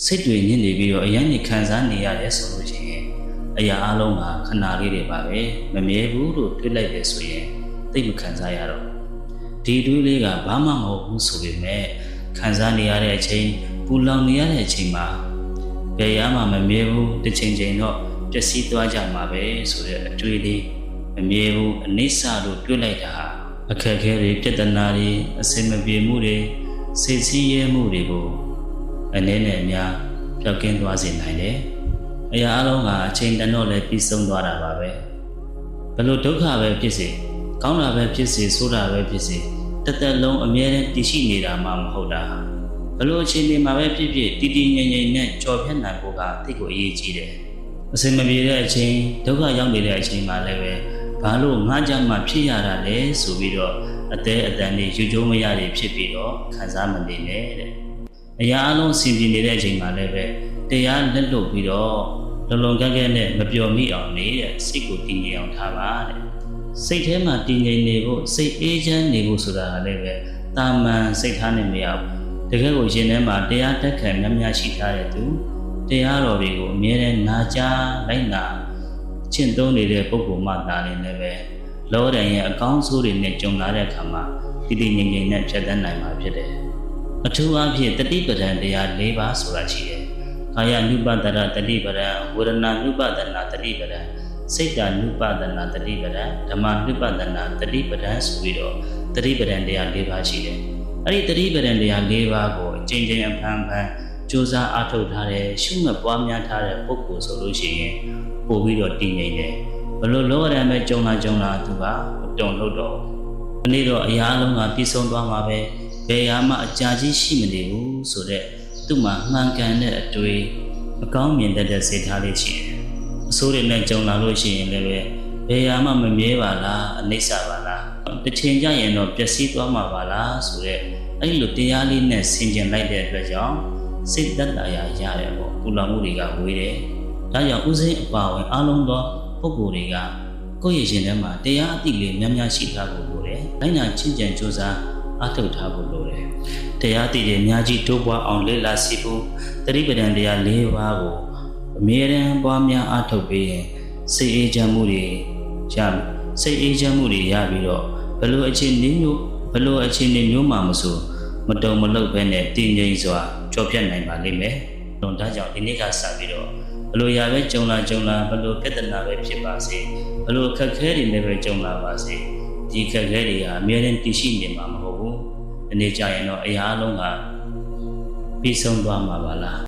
စိတ်တွေညစ်နေပြီးတော့အရင်ကခံစားနေရတယ်ဆိုလို့ရှိရင်အရာအလုံးကခဏလေးတွေပါပဲမမြဲဘူးလို့တွေးလိုက်တယ်ဆိုရင်သိမခံစားရတော့ဒီတွေးလေးကဘာမှမဟုတ်ဘူးဆိုပေမဲ့ခံစားနေရတဲ့အချိန်ပူလောင်နေရတဲ့အချိန်မှာဘယ်ရမှမမြဲဘူးတစ်ချိန်ချိန်တော့ပျက်စီးသွားကြမှာပဲဆိုတဲ့အတွေးလေးမမြဲဘူးအနိစ္စလို့တွေးလိုက်တာအခက်အခဲတွေပြဿနာတွေအဆင်မပြေမှုတွေစိတ်ဆင်းရဲမှုတွေကိုအနေနဲ့အများပျောက်ကင်းသွားစေနိုင်တယ်။အရာအလုံးကအချိန်တန်တော့လည်းပြီးဆုံးသွားတာပါပဲ။ဘလို့ဒုက္ခပဲဖြစ်စေကောင်းတာပဲဖြစ်စေဆိုးတာပဲဖြစ်စေတစ်သက်လုံးအမြဲတမ်းတည်ရှိနေတာမှမဟုတ်တာ။ဘလို့အချိန်တွေမှာပဲဖြစ်ဖြစ်တည်တည်ငြိမ်ငြိမ်နဲ့ကြော်ဖြတ်နိုင်ဖို့ကသိကိုအရေးကြီးတယ်။အစင်မပြေတဲ့အချိန်ဒုက္ခရောက်နေတဲ့အချိန်မှာလည်းပဲဘာလို့ငါကြမှာဖြစ်ရတာလဲဆိုပြီးတော့အသေးအတန်တွေယူကျုံမရတွေဖြစ်ပြီးတော့ခံစားမနေနဲ့တဲ့အရာအလုံးဆင်ပြေနေတဲ့အချိန်မှာလည်းပဲတရားလက်လွတ်ပြီးတော့လုံလုံကဲကဲနဲ့မပျော်မိအောင်နေတဲ့စိတ်ကိုတည်ငြိမ်အောင်ထားပါတဲ့စိတ်ထဲမှာတည်ငြိမ်နေဖို့စိတ်အေးချမ်းနေဖို့ဆိုတာကလည်းပဲတာမန်စိတ်ထားနဲ့မရဘူးတကယ်ကိုရှင်ထဲမှာတရားတက်ခံများများရှိထားတဲ့သူတရားတော်တွေကိုအမြဲတမ်းနာကြားလိုက်နာကျင့်သုံးနေတဲ့ပုဂ္ဂိုလ်မှသာလည်းပဲလောဒန်ရဲ့အကောင်းဆိုးတွေနဲ့ကြုံလာတဲ့အခါမှာတည်တည်ငြိမ်ငြိမ်နဲ့ဖြတ်သန်းနိုင်မှာဖြစ်တယ်အထူးအားဖြင့်တတိပဒံတရား၄ပါးဆိုတာရှိတယ်။ကာယ ानु ပဒနာတတိပဒံဝေဒနာ ानु ပဒနာတတိပဒံစိတ် ानु ပဒနာတတိပဒံဓမ္မ ानु ပဒနာတတိပဒံဆိုပြီးတော့တတိပဒံတရား၄ပါးရှိတယ်။အဲ့ဒီတတိပဒံတရား၄ပါးကိုအကျဉ်းချင်းအဖန်ဖန်ကြိုးစားအားထုတ်ထားတဲ့ရှုမှတ်ပွားများထားတဲ့ပုဂ္ဂိုလ်ဆိုလို့ရှိရင်ပို့ပြီးတော့တည်ငြိမ်တယ်။ဘလို့လောရံပဲကြုံလာသူကမတုံလို့တော့ဒီနေ့တော့အရာအလုံးကပြည့်စုံသွားမှာပဲဘယ်ဟာမှအကြာကြီးရှိမနေဘူးဆိုတဲ့သူ့မှာမှန်ကန်တဲ့အတွေ့အကောင်းမြင်တတ်တဲ့စိတ်ထားလေးရှိတယ်။အဆိုးတွေနဲ့ကြုံလာလို့ရှိရင်လည်းဘယ်ဟာမှမမြဲပါလားအနိစ္စပါလားတစ်ချိန်ကျရင်တော့ပျက်စီးသွားမှာပါလားဆိုတဲ့အဲ့လိုတရားလေးနဲ့ဆင်ခြင်လိုက်တဲ့အတွက်ကြောင့်စိတ်သက်သာရာရတယ်ပေါ့ပူလောင်မှုတွေကဝေးတယ်။ဒါကြောင့်ဥစဉ်အပါဝင်အလုံးသောပုဂ္ဂိုလ်တွေကကိုယ့်ရဲ့ရှင်ထဲမှာတရားအသိလေးများများရှိထားဖို့လိုတယ်။တိုင်းနာချင်းကြံကြိုးစားအားထုတ်ထားဖို့လိုတယ်။တရားသိတွေအများကြီးတိုးပွားအောင်လေ့လာစီဖို့တတိပဒံတရား၄ပါးကိုအမြဲတမ်းပွားများအားထုတ်ပြီးရင်စိတ်အေးချမ်းမှုတွေရစိတ်အေးချမ်းမှုတွေရပြီးတော့ဘလို့အခြေအနေမျိုးမှမဆိုမတုံမလှုပ်ပဲနဲ့တည်ငြိမ်စွာကြော်ဖြတ်နိုင်ပါလိမ့်မယ်။ဒါကြောင့်ဒီနေ့ကစပြီးတော့ဘလို့ရပဲကြုံလာဘလို့ပြဿနာပဲဖြစ်ပါစေဘလို့အခက်အခဲတွေနဲ့ပဲကြုံလာပါစေဒီခက်ခဲတွေဟာအမြဲတမ်းတည်ရှိနေမှာမဟုတ်ဘူး။ဒီနေ့ကျရင်တော့အရာအလုံးကပြီးဆုံးသွားမှာပါလား